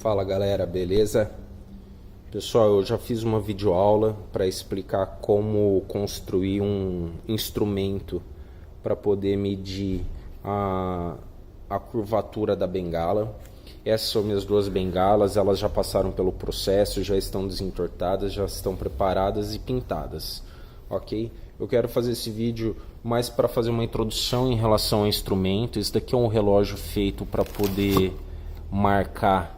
Fala galera, beleza? Pessoal, eu já fiz uma videoaula para explicar como construir um instrumento para poder medir a curvatura da bengala. Essas são minhas duas bengalas, elas já passaram pelo processo, já estão desentortadas, já estão preparadas e pintadas, ok? Eu quero fazer esse vídeo mais para fazer uma introdução em relação ao instrumento. Esse daqui é um relógio feito para poder marcar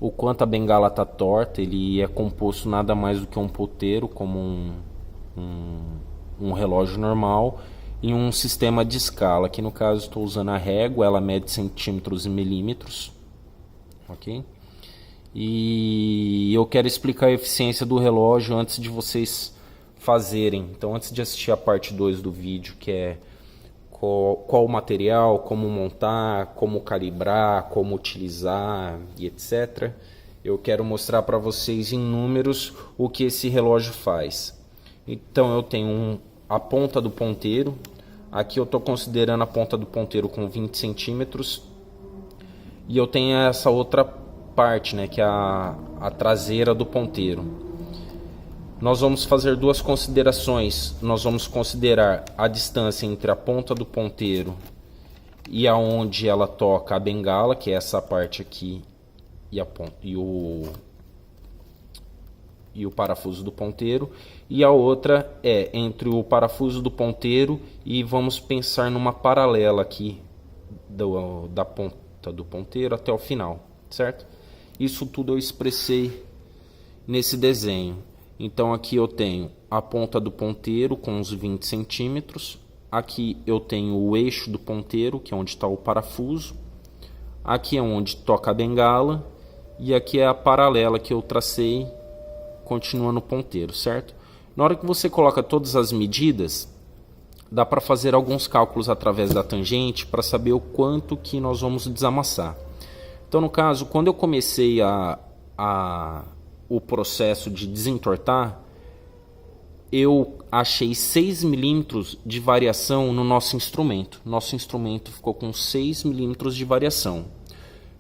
o quanto a bengala está torta. Ele é composto nada mais do que um ponteiro, como um relógio normal, e um sistema de escala. Aqui no caso estou usando a régua, ela mede centímetros e milímetros, ok? E eu quero explicar a eficiência do relógio antes de vocês fazerem. Então, antes de assistir a parte 2 do vídeo, que é qual o material, como montar, como calibrar, como utilizar e etc. Eu quero mostrar para vocês em números o que esse relógio faz. Então eu tenho a ponta do ponteiro. Aqui eu estou considerando a ponta do ponteiro com 20 centímetros. E eu tenho essa outra parte, né, que é a traseira do ponteiro. Nós vamos fazer duas considerações. Nós vamos considerar a distância entre a ponta do ponteiro e aonde ela toca a bengala, que é essa parte aqui, e o parafuso do ponteiro. E a outra é entre o parafuso do ponteiro e vamos pensar numa paralela aqui da ponta do ponteiro até o final, certo? Isso tudo eu expressei nesse desenho. Então aqui eu tenho a ponta do ponteiro com uns 20 centímetros. Aqui eu tenho o eixo do ponteiro, que é onde está o parafuso. Aqui é onde toca a bengala. E aqui é a paralela que eu tracei, continua no ponteiro, certo? Na hora que você coloca todas as medidas, dá para fazer alguns cálculos através da tangente para saber o quanto que nós vamos desamassar. Então no caso, quando eu comecei o processo de desentortar, eu achei 6 milímetros de variação no nosso instrumento. Nosso instrumento ficou com 6 milímetros de variação.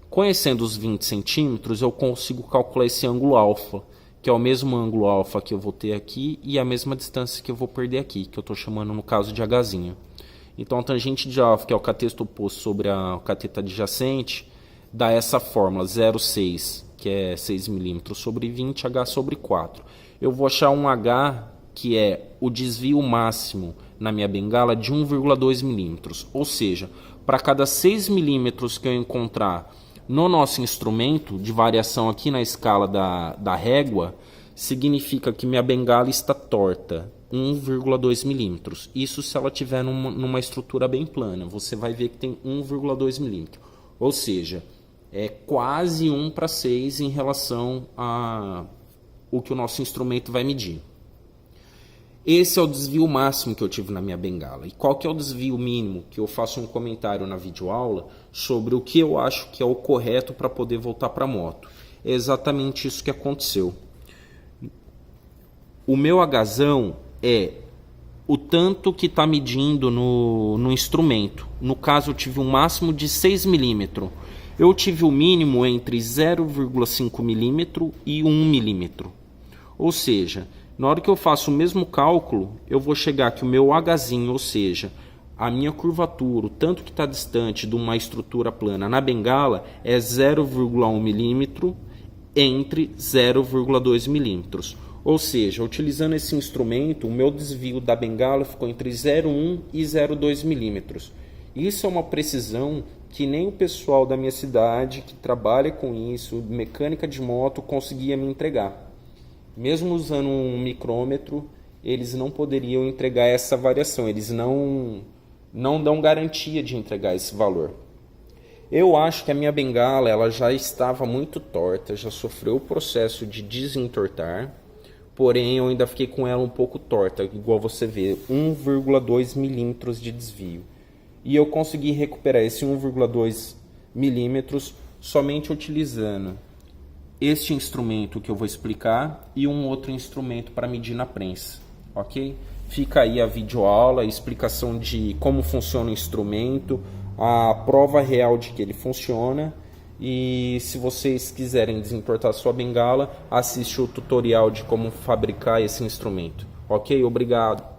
Conhecendo os 20 centímetros, eu consigo calcular esse ângulo alfa, que é o mesmo ângulo alfa que eu vou ter aqui e a mesma distância que eu vou perder aqui, que eu estou chamando no caso de Hzinho. Então a tangente de alfa, que é o cateto oposto sobre o cateto adjacente, dá essa fórmula 0,6, que é 6 milímetros sobre 20, H sobre 4. Eu vou achar um H, que é o desvio máximo na minha bengala, de 1,2 milímetros. Ou seja, para cada 6 milímetros que eu encontrar no nosso instrumento, de variação aqui na escala da régua, significa que minha bengala está torta, 1,2 milímetros. Isso se ela estiver numa estrutura bem plana. Você vai ver que tem 1,2 milímetros. Ou seja, é quase 1:6 em relação a o que o nosso instrumento vai medir. Esse é o desvio máximo que eu tive na minha bengala. E qual que é o desvio mínimo? Que eu faço um comentário na videoaula sobre o que eu acho que é o correto para poder voltar para a moto. É exatamente isso que aconteceu. O meu Hzão é o tanto que está medindo no instrumento. No caso, eu tive um máximo de 6 milímetros. Eu tive o mínimo entre 0,5 milímetro e 1 milímetro. Ou seja, na hora que eu faço o mesmo cálculo, eu vou chegar que o meu Hzinho, ou seja, a minha curvatura, o tanto que está distante de uma estrutura plana na bengala, é 0,1 milímetro entre 0,2 milímetros. Ou seja, utilizando esse instrumento, o meu desvio da bengala ficou entre 0,1 e 0,2 milímetros. Isso é uma precisão que nem o pessoal da minha cidade que trabalha com isso, mecânica de moto, conseguia me entregar. Mesmo usando um micrômetro, eles não poderiam entregar essa variação, eles não dão garantia de entregar esse valor. Eu acho que a minha bengala ela já estava muito torta, já sofreu o processo de desentortar, porém eu ainda fiquei com ela um pouco torta, igual você vê, 1,2 milímetros de desvio. E eu consegui recuperar esse 1,2 milímetros somente utilizando este instrumento que eu vou explicar e um outro instrumento para medir na prensa, ok? Fica aí a videoaula, a explicação de como funciona o instrumento, a prova real de que ele funciona E se vocês quiserem desentortar sua bengala, assiste o tutorial de como fabricar esse instrumento. Ok? Obrigado.